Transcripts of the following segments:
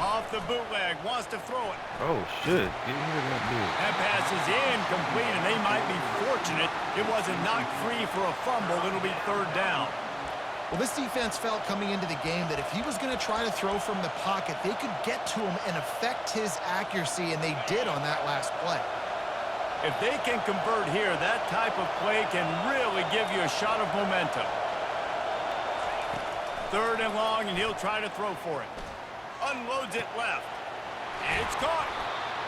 Off the bootleg, wants to throw it. Oh, shit. Get rid of that dude. That pass is incomplete, and they might be fortunate it wasn't knocked free for a fumble. It'll be third down. Well, this defense felt coming into the game that if he was going to try to throw from the pocket, they could get to him and affect his accuracy, and they did on that last play. If they can convert here, that type of play can really give you a shot of momentum. Third and long, and he'll try to throw for it. Unloads it left. And it's caught.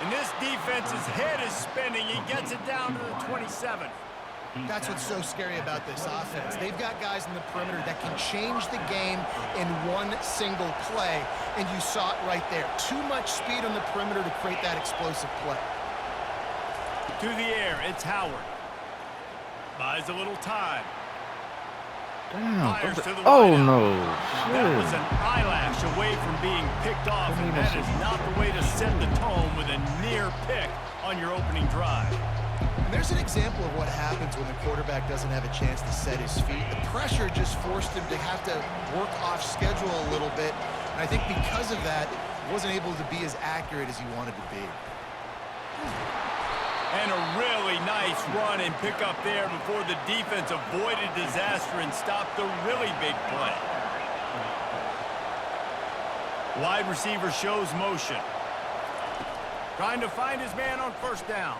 And this defense's head is spinning. He gets it down to the 27. That's what's so scary about this offense. They've got guys in the perimeter that can change the game in one single play, and you saw it right there. Too much speed on the perimeter to create that explosive play. To the air, it's Howard. Buys a little time. Damn. Oh, no. That was an eyelash away from being picked off, and that is not the way to set the tone with a near pick on your opening drive. And there's an example of what happens when the quarterback doesn't have a chance to set his feet. The pressure just forced him to have to work off schedule a little bit, and I think because of that, he wasn't able to be as accurate as he wanted to be. And a really nice run and pick up there before the defense avoided disaster and stopped the really big play. Wide receiver shows motion. Trying to find his man on first down.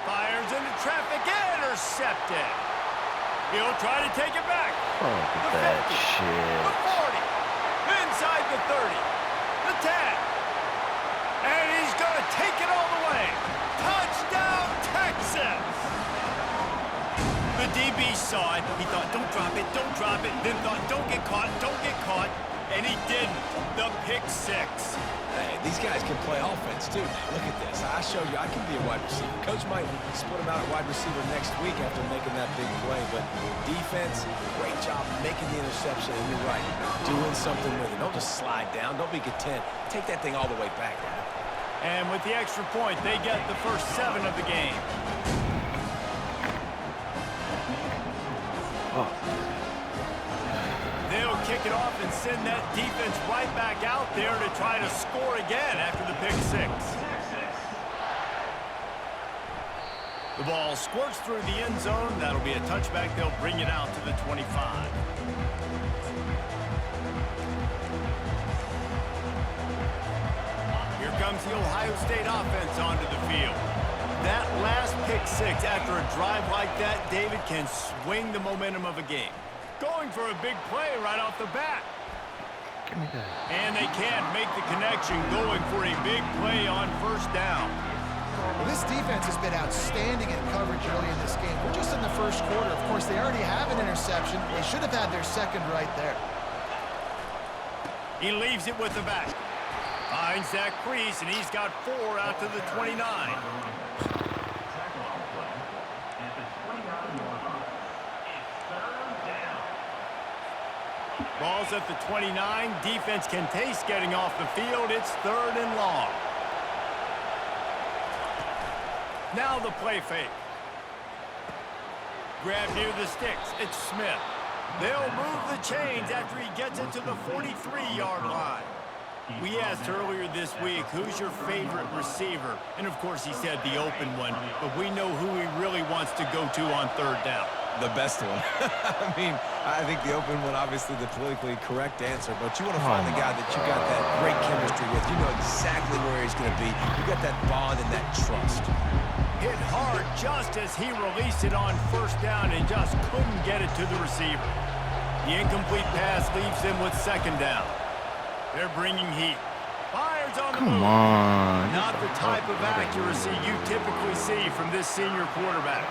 Fires into traffic, intercepted. He'll try to take it back. Oh, look at that shit. The 40. Inside the 30. The 10. And he's going to take it all the way. Touchdown, Texas! The DB saw it. He thought, don't drop it, don't drop it. Then thought, don't get caught, don't get caught. And he didn't. The pick six. Hey, these guys can play offense, too. Look at this. I show you I can be a wide receiver. Coach might split him out at wide receiver next week after making that big play. But defense, great job making the interception. And you're right, doing something with it. Don't just slide down. Don't be content. Take that thing all the way back, man. And with the extra point, they get the first 7 of the game. Oh. They'll kick it off and send that defense right back out there to try to score again after the pick six. The ball squirts through the end zone. That'll be a touchback. They'll bring it out to the 25. Comes the Ohio State offense onto the field. That last pick six after a drive like that, David, can swing the momentum of a game. Going for a big play right off the bat. Give me that. And they can't make the connection, going for a big play on first down. Well, this defense has been outstanding in coverage early in this game. We're just in the first quarter. Of course, they already have an interception. They should have had their second right there. He leaves it with the back. Finds that crease, and he's got 4 out to the 29. Ball's at the 29. Defense can taste getting off the field. It's third and long. Now the play fake. Grab near the sticks. It's Smith. They'll move the chains after he gets it to the 43-yard line. We asked earlier this week, who's your favorite receiver? And, of course, he said the open one. But we know who he really wants to go to on third down. The best one. I mean, I think the open one, obviously the politically correct answer. But you want to find the guy that you got that great chemistry with. You know exactly where he's going to be. You got that bond and that trust. Hit hard just as he released it on first down and just couldn't get it to the receiver. The incomplete pass leaves him with second down. They're bringing heat. Fires on the move. Come on. Not the type of accuracy you typically see from this senior quarterback.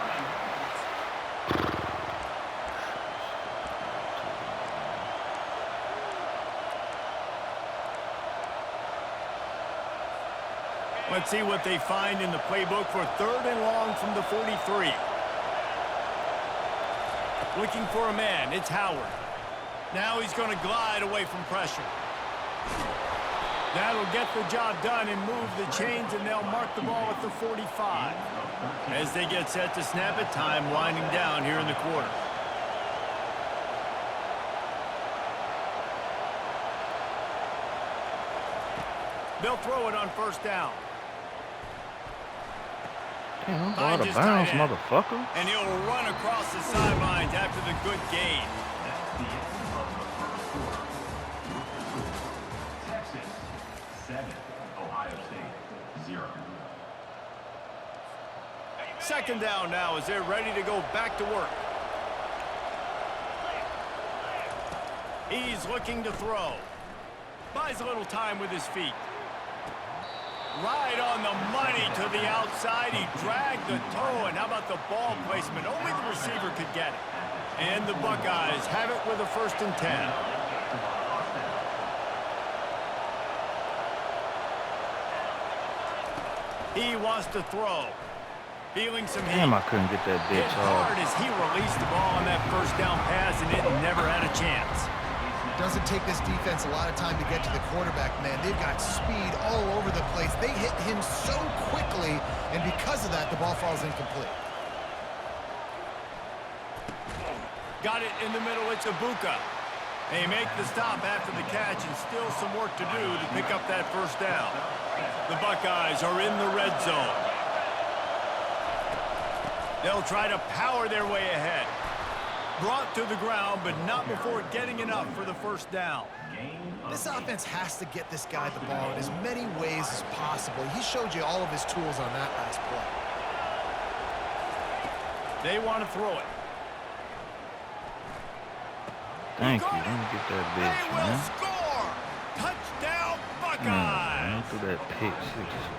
Let's see what they find in the playbook for third and long from the 43. Looking for a man. It's Howard. Now he's going to glide away from pressure. That'll get the job done and move the chains, and they'll mark the ball at the 45. As they get set to snap it, time winding down here in the quarter. They'll throw it on first down. Damn, I'm out Finds of his bounds, tight end. motherfucker. And he'll run across the sidelines after the good gain. Texas 7, Ohio State 0. Second down now as they're ready to go back to work. He's looking to throw. Buys a little time with his feet. Right on the money to the outside. He dragged the toe, and how about the ball placement? Only the receiver could get it. And the Buckeyes have it with a 1st and 10. He wants to throw. Feeling some heat. Damn, I couldn't get that Hit bitch hard off. as he released the ball on that first down pass, and it never had a chance. Doesn't take this defense a lot of time to get to the quarterback, man. They've got speed all over the place. They hit him so quickly, and because of that, the ball falls incomplete. Got it in the middle. It's Ibuka. They make the stop after the catch, and still some work to do to pick up that first down. The Buckeyes are in the red zone. They'll try to power their way ahead. Brought to the ground, but not before getting enough for the first down. This offense has to get this guy the ball in as many ways as possible. He showed you all of his tools on that last play. They want to throw it. Thank you. Let me get that They bitch, will man. score! Touchdown, Buckeyes! Man, through that pick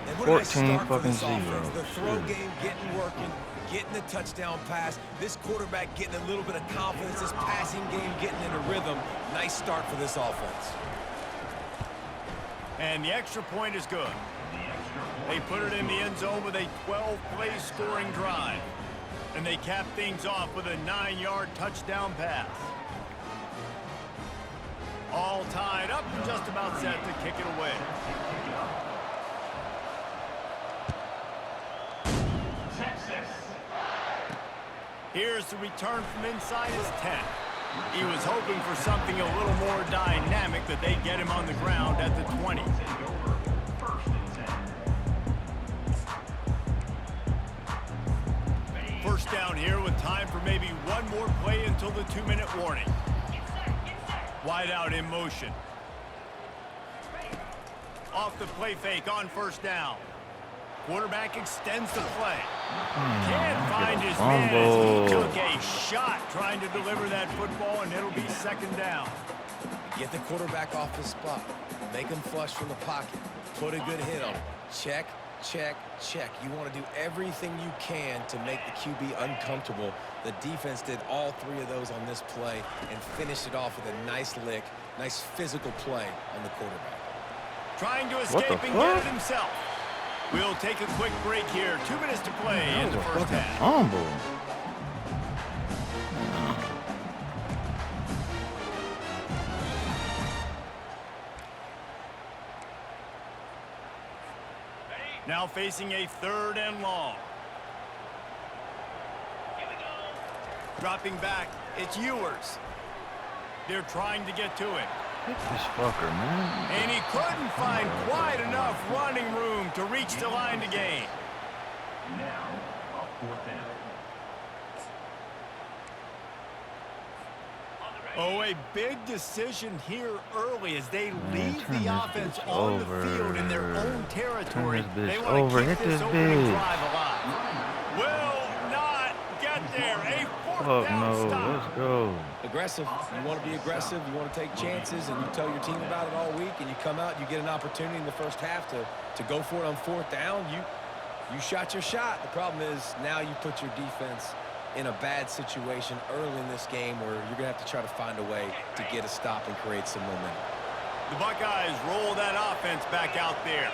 And 6. what a nice 14 start for fucking this offense. The 0. throw Shit. game getting working, getting the touchdown pass. This quarterback getting a little bit of confidence. This passing game getting in a rhythm. Nice start for this offense. And the extra point is good. They put it in the end zone with a 12-play scoring drive. And they cap things off with a 9-yard touchdown pass. All tied up and just about set to kick it away. Texas. Here's the return from inside his 10. He was hoping for something a little more dynamic, that they get him on the ground at the 20. First down here with time for maybe one more play until the 2-minute warning. Wide out in motion. Off the play fake on first down. Quarterback extends the play. Can't find his man as he took a shot trying to deliver that football, and it'll be second down. Get the quarterback off his spot. Make him flush from the pocket. Put a good hit on him. Check, check, check. You want to do everything you can to make the QB uncomfortable. The defense did all three of those on this play and finished it off with a nice lick, nice physical play on the quarterback. Trying to escape and get it himself. We'll take a quick break here. 2 minutes to play in the first half. Humble. Now facing a 3rd and long. Dropping back, it's Ewers. They're trying to get to it. Hit this fucker, man. And he couldn't find quite enough running room to reach the line to gain. Now, a 4th down. Oh, a big decision here early as they Man, leave turn the this offense bitch on over. the field in their own territory. Turn this They bitch want over. to keep Hit this this opening bitch. drive alive. Will not get there. A 4th Fuck down no. stop. Let's go. Aggressive. You want to be aggressive. You want to take chances, and you tell your team about it all week, and you come out, you get an opportunity in the first half to go for it on 4th down. You shot your shot. The problem is now you put your defense in a bad situation early in this game where you're going to have to try to find a way to get a stop and create some momentum. The Buckeyes roll that offense back out there.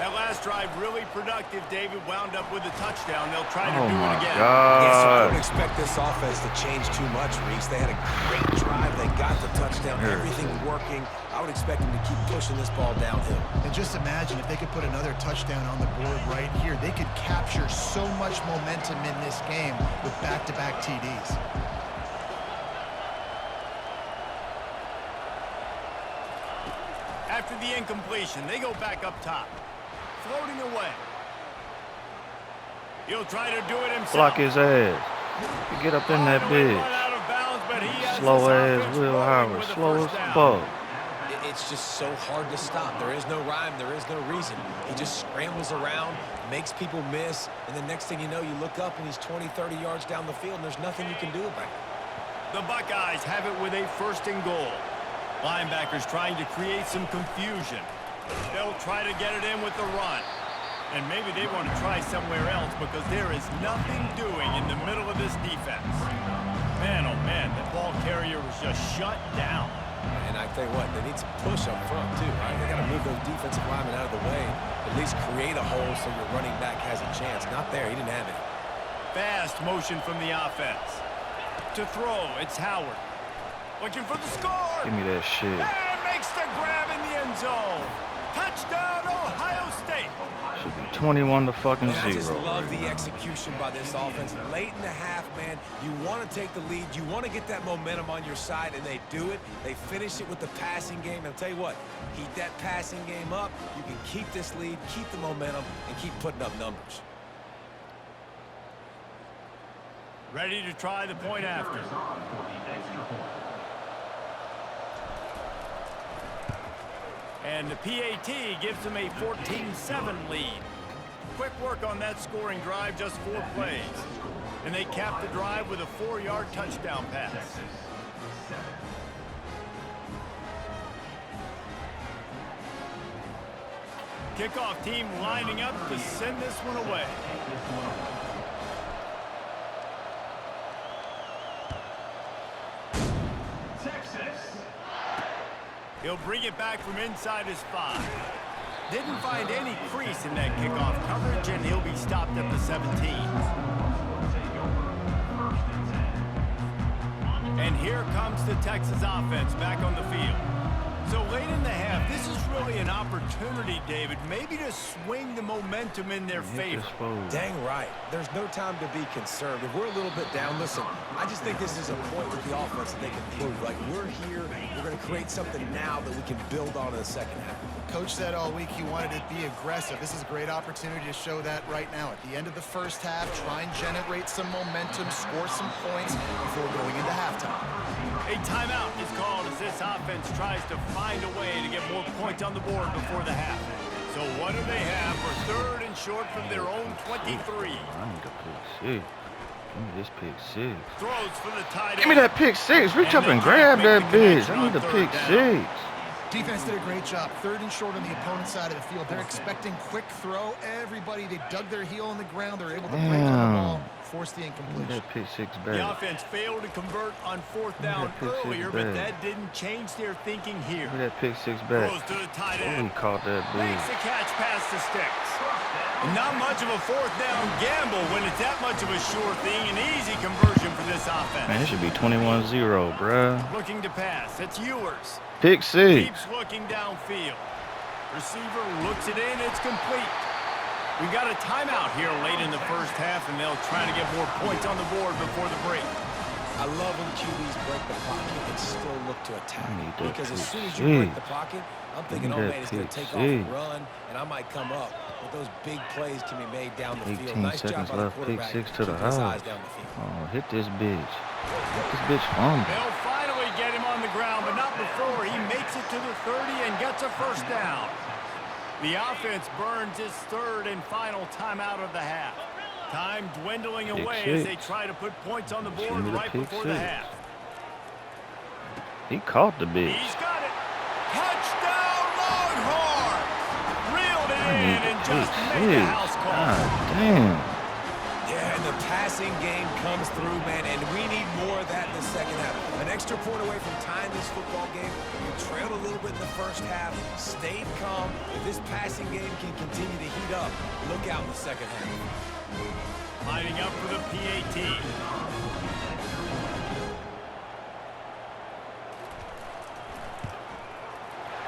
That last drive really productive. David wound up with a touchdown. They'll try to Oh do my it again. Yeah, so I God. don't expect this offense to change too much, Reese. They had a great drive. They got the touchdown. Everything working. I would expect them to keep pushing this ball downhill. And just imagine if they could put another touchdown on the board right here. They could capture so much momentum in this game with back-to-back TDs. After the incompletion. They go back up top. Floating away. He'll try to do it himself. Block his ass. You get up in that bitch. Slow ass Will Howard. Slow as fuck. It's just so hard to stop. There is no rhyme. There is no reason. He just scrambles around, makes people miss, and the next thing you know, you look up and he's 20, 30 yards down the field, and there's nothing you can do about it. The Buckeyes have it with a 1st and goal. Linebackers trying to create some confusion. They'll try to get it in with the run. And maybe they want to try somewhere else because there is nothing doing in the middle of this defense. Man, oh man, the ball carrier was just shut down. And I tell you what, they need some push up front too, right? They got to move those defensive linemen out of the way. At least create a hole so your running back has a chance. Not there, he didn't have it. Fast motion from the offense. To throw, it's Howard. Looking for the score. Give me that shit. And makes the grab in the end zone. Touchdown, Ohio State. Should be 21 to fucking Man, I just 0. love the execution by this offense. Late in the half, man, you want to take the lead. You want to get that momentum on your side, and they do it. They finish it with the passing game. And I'll tell you what, keep that passing game up. You can keep this lead, keep the momentum, and keep putting up numbers. Ready to try the point after. And the PAT gives them a 14-7 lead. Quick work on that scoring drive, just 4 plays. And they cap the drive with a 4-yard touchdown pass. Kickoff team lining up to send this one away. He'll bring it back from inside his 5. Didn't find any crease in that kickoff coverage, and he'll be stopped at the 17. And here comes the Texas offense back on the field. So late in the half, this is really an opportunity, David, maybe to swing the momentum in their favor. Dang right. There's no time to be concerned. If we're a little bit down, listen, I just think this is a point with the offense that they can prove. Like, we're here, we're going to create something now that we can build on in the second half. Coach said all week he wanted to be aggressive. This is a great opportunity to show that right now. At the end of the first half, try and generate some momentum, score some points before going into halftime. A timeout is called as this offense tries to find a way to get more points on the board before the half. So what do they have for 3rd and short from their own 23? I need a pick 6. Give me this pick 6. Throws for the tight end. Give me that pick 6. Reach up and grab that bitch. I need the pick 6. Defense did a great job. 3rd and short on the opponent's side of the field. They're expecting quick throw. Everybody, they dug their heel on the ground. They're able to break on the ball, force the incompletion. That pick 6 back. The offense failed to convert on 4th down earlier, but that didn't change their thinking here. Give me that pick 6 back. Throws to the tight end. He caught that Makes bitch. the catch past the sticks. Not much of a 4th down gamble when it's that much of a sure thing. An easy conversion for this offense. Man, it should be 21-0, bruh. Looking to pass. It's Ewers. Pick 6. Keeps looking downfield. Receiver looks it in. It's complete. We've got a timeout here late in the first half, and they'll try to get more points on the board before the break. I love when QBs break the pocket and still look to attack. Because as soon as you break the pocket, I'm thinking, oh man, he's going to take off and run, and I might come up. But those big plays can be made down the field. 18 Nice seconds job by the left. Pick quarterback. 6 to the Keep his house. eyes down the field. Oh, hit this bitch. Hit this bitch fumble. They'll finally get him on the ground, but not before he makes it to the 30 and gets a 1st down. The offense burns its 3rd and final timeout of the half. Time dwindling away as they try to put points on the board right before the half. He caught the bitch. He's got it. Touchdown, Longhorns! Reeled it in and just made the house call. God damn. Yeah, and the passing game comes through, man, and we need more of that in the second half. An extra point away from tying this football game. We trailed a little bit in the first half, stayed calm. If this passing game can continue to heat up, look out in the second half. Lining up for the PAT.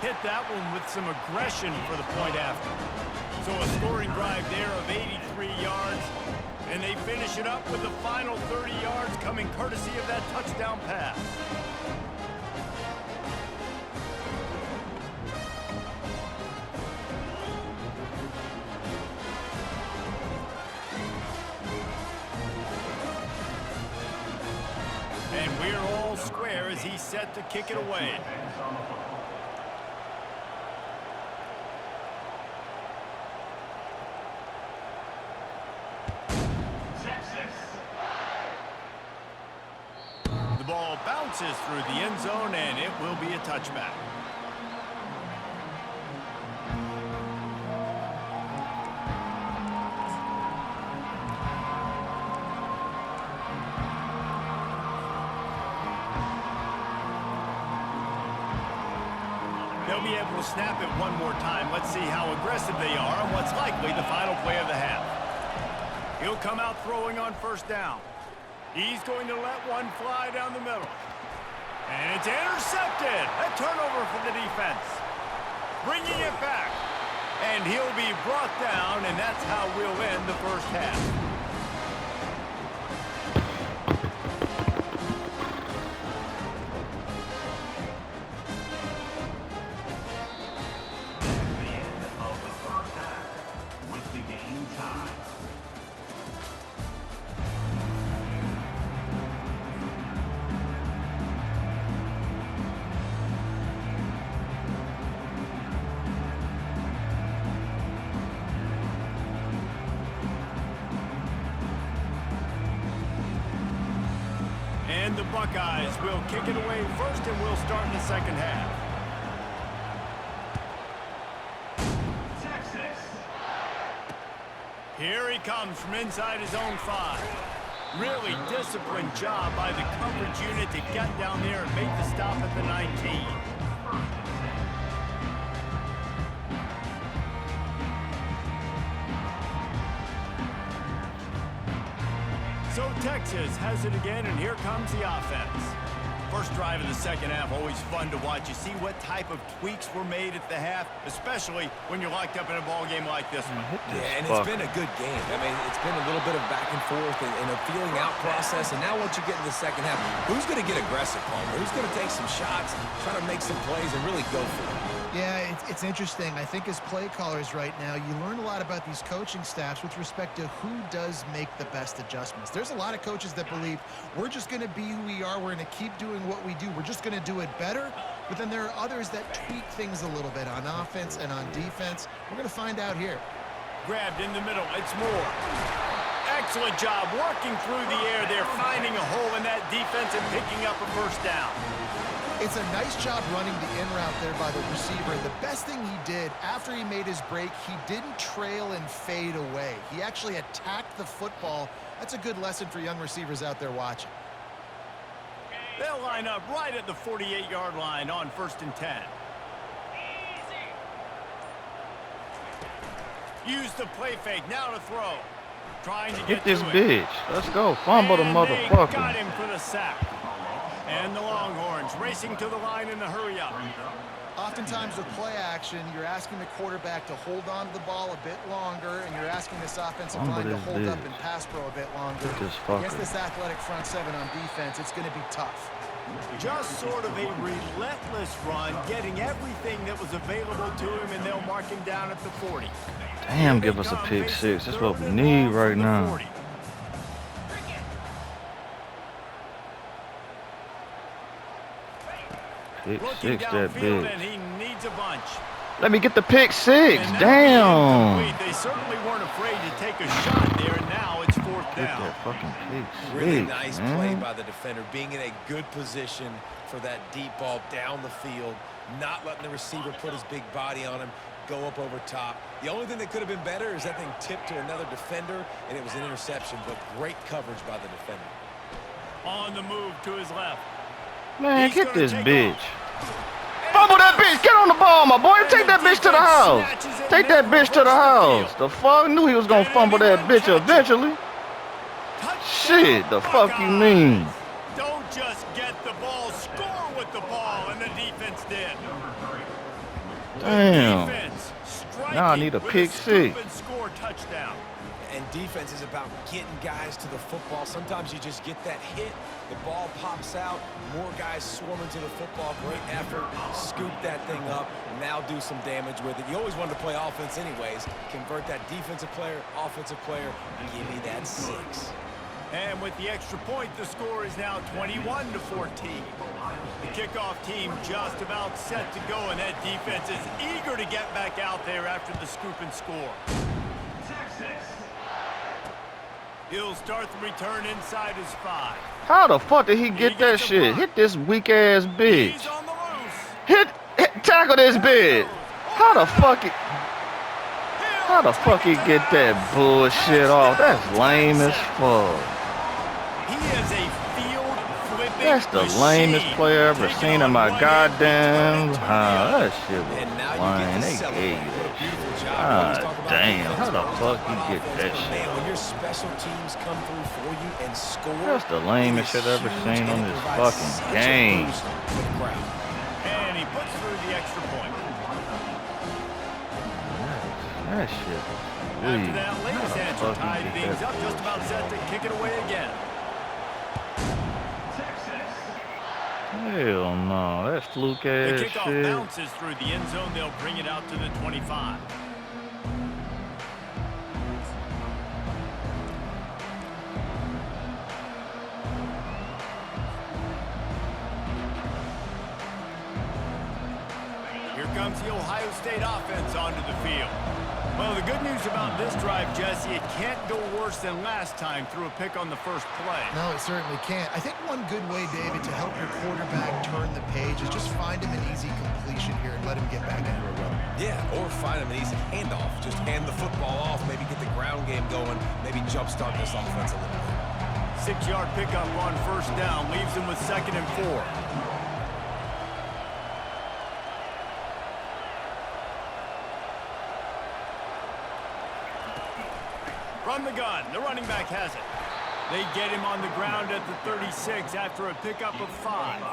Hit that one with some aggression for the point after. So a scoring drive there of 83 yards. And they finish it up with the final 30 yards coming courtesy of that touchdown pass. we're all square as he's set to kick it away. The ball bounces through the end zone, and it will be a touchback. They'll be able to snap it one more time. Let's see how aggressive they are and what's likely the final play of the half. He'll come out throwing on first down. He's going to let one fly down the middle. And it's intercepted. A turnover for the defense. Bringing it back. And he'll be brought down, and that's how we'll end the first half. And the Buckeyes will kick it away first, and we'll start in the second half. Texas. Here he comes from inside his own 5. Really disciplined job by the coverage unit to get down there and make the stop at the 19. So Texas has it again, and here comes the offense. First drive of the second half, always fun to watch. You see what type of tweaks were made at the half, especially when you're locked up in a ball game like this one. Yeah, and it's been a good game. I mean, it's been a little bit of back and forth and a feeling out process. And now once you get in the second half, who's going to get aggressive, Palmer? Who's going to take some shots, try to make some plays, and really go for it? Yeah, it's interesting. I think as play callers right now, you learn a lot about these coaching staffs with respect to who does make the best adjustments. There's a lot of coaches that believe we're just going to be who we are. We're going to keep doing what we do. We're just going to do it better. But then there are others that tweak things a little bit on offense and on defense. We're going to find out here. Grabbed in the middle. It's Moore. Excellent job working through the air there, finding a hole in that defense and picking up a first down. It's a nice job running the in route there by the receiver. And the best thing he did after he made his break, he didn't trail and fade away. He actually attacked the football. That's a good lesson for young receivers out there watching. They'll line up right at the 48-yard line on 1st and 10. Use the play fake, now to throw. Trying to get this to bitch. Let's go. Fumble the motherfucker. Got him for the sack. And the Longhorns racing to the line in the hurry up. Oftentimes with play action, you're asking the quarterback to hold on to the ball a bit longer, and you're asking this offensive line to hold up and pass pro a bit longer. Against this athletic front seven on defense, it's going to be tough. Just sort of a relentless run, getting everything that was available to him, and they'll mark him down at the 40. Damn, give us a pick six. That's what we need right now. Pick six, that bitch. And he needs a bunch. Let me get the pick six. Damn. They certainly weren't afraid to take a shot there, and now it's 4th Get down. that fucking pick six, Really nice play man. by the defender, being in a good position for that deep ball down the field, not letting the receiver put his big body on him, go up over top. The only thing that could have been better is that thing tipped to another defender, and it was an interception, but great coverage by the defender. On the move to his left. Man, get this bitch. Fumble that bitch. Get on the ball, my boy. Take that bitch to the house. Take that bitch to the house. The fuck? Knew he was going to fumble that bitch eventually. Shit, the fuck you mean? Don't just get the ball, score with the ball, and the defense did. Damn. Defense Now I need a with pick scoop six. and score touchdown. And defense is about getting guys to the football. Sometimes you just get that hit, the ball pops out, more guys swarming to the football. Great effort, scoop that thing up, now do some damage with it. You always wanted to play offense anyways. Convert that defensive player, offensive player, and give me that 6. And with the extra point, the score is now 21-14. The kickoff team just about set to go, and that defense is eager to get back out there after the scoop and score. Texas. He'll start the return inside his 5. How the fuck did he get that shit? Hit this weak ass bitch. He's on the loose. Hit, tackle this bitch. How the fuck he get that bullshit off? That's lame as fuck. He is a field flipping That's the lamest player I've ever seen in my goddamn. That shit was lame. They gave you that shit. God damn. How the fuck you get that shit? Man, when your special teams come through for you and score, That's the lamest shit I've ever seen on this fucking game. And he puts through the extra point. That shit. After that latest answer tied things up, just about set to kick it away again. Texas. Hell no, that fluke The ass kickoff shit. bounces through the end zone. They'll bring it out to the 25. Here comes the Ohio State offense onto the field. Well, the good news about this drive, Jesse, it can't go worse than last time through a pick on the first play. No, it certainly can't. I think one good way, David, to help your quarterback turn the page is just find him an easy completion here and let him get back into a rhythm. Yeah, or find him an easy handoff. Just hand the football off, maybe get the ground game going, maybe jumpstart this offense a little bit. 6-yard pickup on first down leaves him with 2nd and 4. From the gun, the running back has it. They get him on the ground at the 36 after a pickup of 5.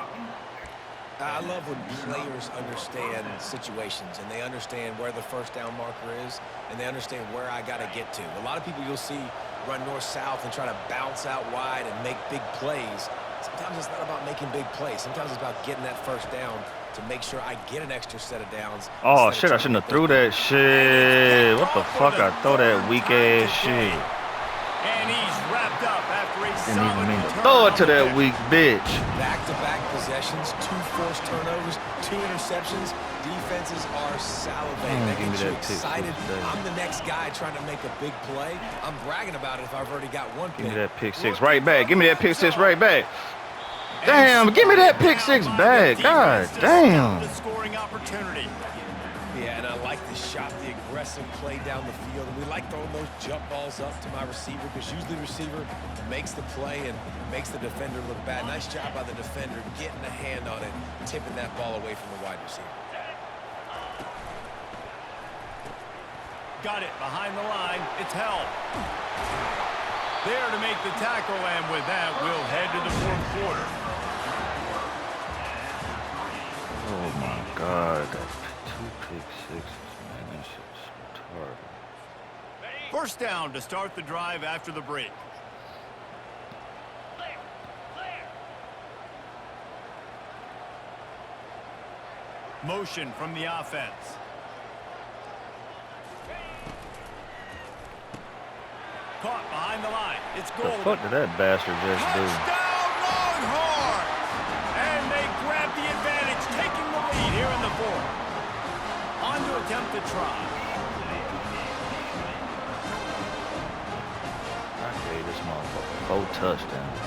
I love when players understand situations and they understand where the first down marker is and they understand where I got to get to. A lot of people you'll see run north-south and try to bounce out wide and make big plays. Sometimes it's not about making big plays. Sometimes it's about getting that first down to make sure I get an extra set of downs. Oh shit, I shouldn't have threw that shit. What the fuck? I throw that weak ass shit. And he's wrapped up after a Didn't even solid mean to return throw it on to the that kick. weak bitch. Back-to-back possessions, 2 forced turnovers, 2 interceptions. Defenses are salivating. They give me get you that pick excited. six, baby. I'm the next guy trying to make a big play. I'm bragging about it if I've already got one Give me pick. that pick six right back. Give me that pick six right back. Damn, give me that pick six back. God damn. The scoring opportunity. Yeah, and I like the shot, the aggressive play down the field. And we like throwing those jump balls up to my receiver because usually the receiver makes the play and makes the defender look bad. Nice job by the defender getting a hand on it, tipping that ball away from the wide receiver. Got it behind the line. It's held. There to make the tackle, and with that, we'll head to the 4th quarter. Oh my god, that 2 pick sixes, man, that shit's retarded. First down to start the drive after the break. Motion from the offense. Caught behind the line. It's The Golden. fuck did that bastard just do? Touchdown Longhorns! And they grab the advantage, taking the lead here in the 4th. On to attempt the try. I gave this motherfucker 4 touchdowns.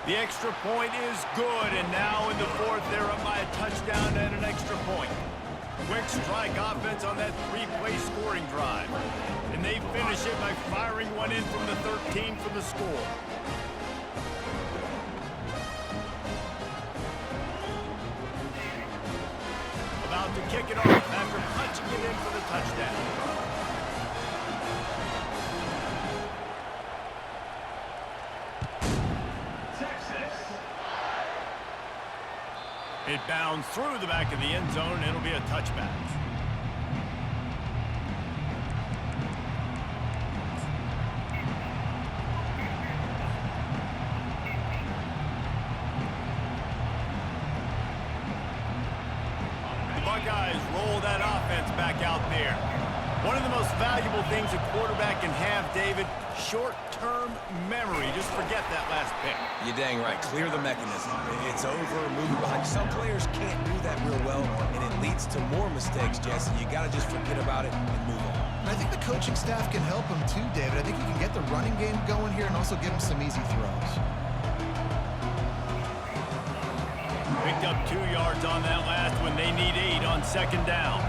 The extra point is good, and now in the 4th, they're up by a touchdown and an extra point. Quick strike offense on that 3-play scoring drive. And they finish it by firing one in from the 13 for the score. About to kick it off after punching it in for the touchdown. It bounds through the back of the end zone, and it'll be a touchback. The Buckeyes roll that offense back out there. One of the most valuable things a quarterback can have, David, short-term memory. Just forget that last pick. You're dang right. Clear the mechanism. It's over, moving behind. Some players can't do that real well, and it leads to more mistakes, Jesse. You got to just forget about it and move on. And I think the coaching staff can help him too, David. I think he can get the running game going here and also give him some easy throws. Picked up 2 yards on that last one. They need 8 on second down.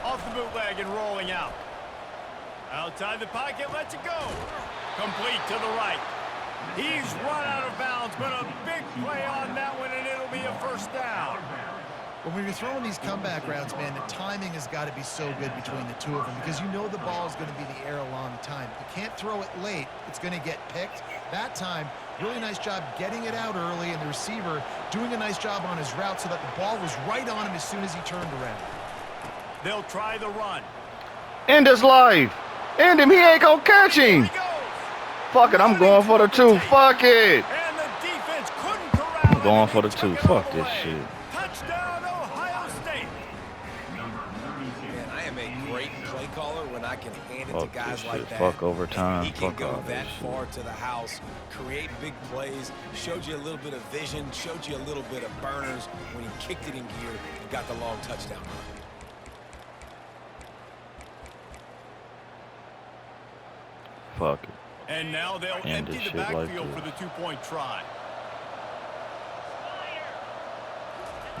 Off the bootleg and rolling out. Outside the pocket, lets it go. Complete to the right. He's run out of bounds, but a big play on that one, and it'll be a first down. Well, when you're throwing these comeback routes, man, the timing has got to be so good between the two of them because you know the ball is going to be in the air a long time. You can't throw it late. It's going to get picked. That time, really nice job getting it out early, and the receiver doing a nice job on his route so that the ball was right on him as soon as he turned around. They'll try the run. End his life. End him. He ain't gonna catch him. Fuck it. I'm going for the 2. Fuck it. And the defense couldn't corral I'm going him, for the and he 2. took it all Fuck the this way. shit. Touchdown, Ohio State. Man, I am a great play caller when I can hand it to Fuck guys this like shit. that. Fuck overtime. He can Fuck go all that this far shit. to the house, create big plays, showed you a little bit of vision, showed you a little bit of burners. When he kicked it in gear and got the long touchdown run. Fuck it. And now they'll End empty this the shit like backfield this. for the 2-point try.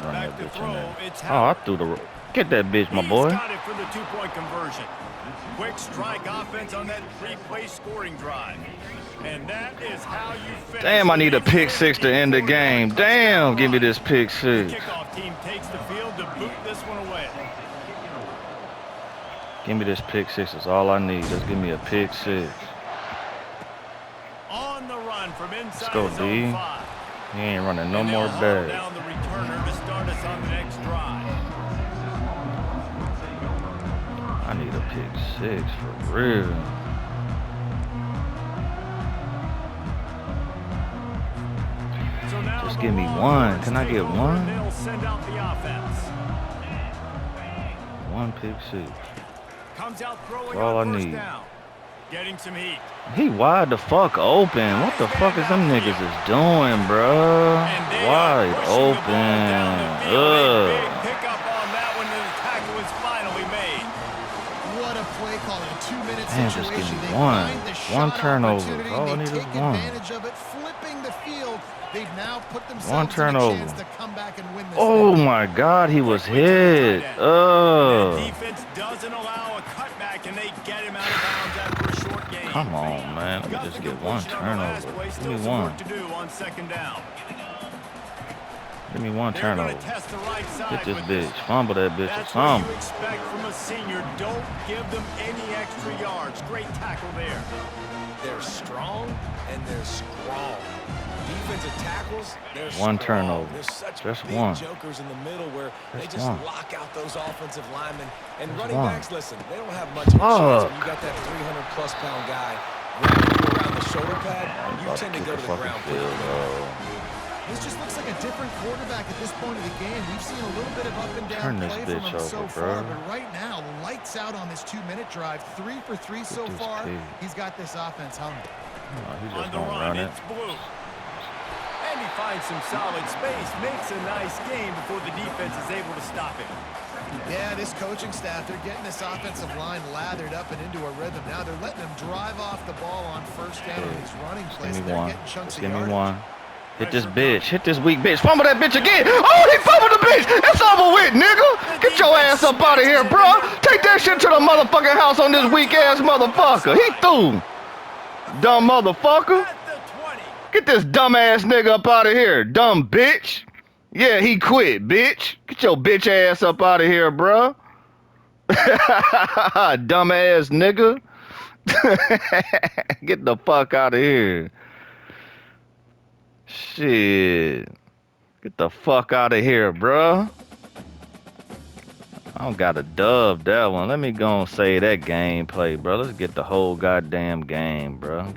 Run Back that to bitch in throw, there. it's Oh, I Howard. threw the... Get that bitch, my He's boy. got it for the 2-point conversion. Quick strike offense on that 3-play scoring drive. And that is how you finish. Damn, I need a pick 6 to end the game. Damn, give me this pick The 6. kickoff team takes the field to boot this one away. Give me this pick 6. That's all I need. Just give me a pick 6. On the run from inside go, his own D. 5. He ain't running no And more they'll haul bags. down the returner to start us on the next drive. I need a pick 6 for real. So now Just the give me Longhorns one. Can I take get over, one? and they'll send out the offense. 1 pick 6. Comes out throwing all on I first need. down. Getting some heat. He wide the fuck open. What the fuck is them niggas is doing, bruh? And they are Wide pushing the ball down the open. field. A Ugh. big pickup on that one, and the tackle is finally made. What a play call in a 2-minute Man, just situation. give me They one. find the One shot turnover. opportunity. All I They need is take one. advantage of it, flipping the field. They've now put themselves One in a turnover. chance to come back and win this Oh thing. my God, he was Quickly to the hit. tight end. Ugh. The defense doesn't allow a cutback, and they get him out of bounds after a short game. Come on, man. Let me Got just the get one completion on the last turnover. play. Give Still me some one. work to do on second down. Give me one They're turnover. gonna test the right side Hit this with bitch. Fumble that bitch or That's what something. you expect from a senior. Don't give them any extra yards. Great tackle there. They're strong and they're strong. Defensive tackles, they're One strong. turnover. There's such Just big one. jokers in the middle where they Just just one. lock out those offensive linemen. And Just running one. backs, listen, they don't have much of a chance. Fuck. When you got that 300-plus pound guy grabbing you around the shoulder pad, you About tend to get go the to the fucking ground field quickly. goal. This just looks like a different quarterback at this point of the game. We've seen a little bit of up and down Turn this play from bitch him so over, far, bro. but right now, lights out on this 2-minute drive. 3 for 3 so this far. pig. He's got this offense hungry. Oh, he's On just the gonna run, run it. it's Blue. And he finds some solid space, makes a nice game before the defense is able to stop him. Yeah, this coaching staff, they're getting this offensive line lathered up and into a rhythm. Now they're letting him drive off the ball on first down on these running plays. Give and me they're one. getting chunks Just of give me yardage. one. Hit this bitch. Hit this weak bitch. Fumble that bitch again. Oh, he fumbled the bitch. It's over with, nigga. Get your ass up out of here, bro. Take that shit to the motherfucking house on this weak ass motherfucker. He threw. Dumb motherfucker. At the 20. Get this dumb ass nigga up out of here. Dumb bitch. Yeah, he quit, bitch. Get your bitch ass up out of here, bro. Dumb ass nigga. Get the fuck out of here. Shit. Get the fuck out of here, bruh. I don't got a dub that one. Let me go and say that gameplay, bro. Let's get the whole goddamn game, bro. Get